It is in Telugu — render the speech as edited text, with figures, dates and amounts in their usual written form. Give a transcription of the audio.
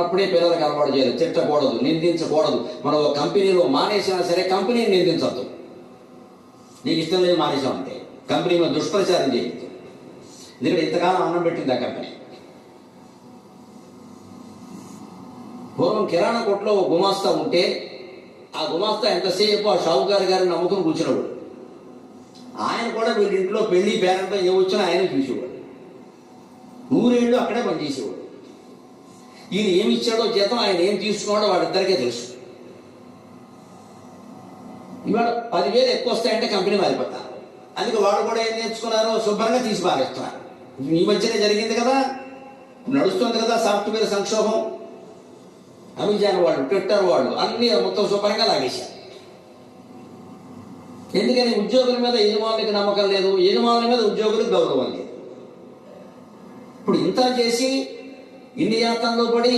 అప్పుడే పిల్లలకు అలవాటు చేయాలి. తిట్టకూడదు, నిందించకూడదు. మనం ఒక కంపెనీలో మానేసినా సరే కంపెనీని నిందించద్దు. నీకు ఇష్టం లేదు మానేసామంటే కంపెనీ మీద దుష్ప్రచారం చేయొద్దు. ఎందుకంటే ఇంతకాలం అన్నం పెట్టింది ఆ కంపెనీ. పూర్వం కిరాణా కొట్లో ఒక గుమాస్తా ఉంటే ఆ గుమాస్తా ఎంతసేపు ఆ షావుకారు గారిని నమ్ముకుని కూర్చునేవాడు. ఆయన కూడా వీళ్ళ ఇంట్లో పెళ్లి పేరంతో ఏ వచ్చినా ఆయన చూసేవాడు. 100 ఏళ్ళు అక్కడే పనిచేసేవాడు. ఈయన ఏమి ఇచ్చాడో జీతం, ఆయన ఏం తీసుకున్నాడో వాళ్ళిద్దరికే తెలుసు. ఇవాళ 10,000 ఎక్కువ వస్తాయంటే కంపెనీ మారిపోతారు. అందుకే వాడు కూడా ఏం నేర్చుకున్నారో శుభ్రంగా తీసి పారేస్తున్నారు. ఈ మధ్యనే జరిగింది కదా, నడుస్తుంది కదా సాఫ్ట్వేర్ సంక్షోభం. అమెజాన్ వాళ్ళు, ట్విట్టర్ వాళ్ళు అన్ని మొత్తం శుభ్రంగా లాగేశారు. ఎందుకని ఉద్యోగుల మీద యజమానులకి నమ్మకం లేదు, యజమానుల మీద ఉద్యోగులకు గౌరవం లేదు. ఇప్పుడు ఇంత చేసి ఇన్ని యాత్రలో పడి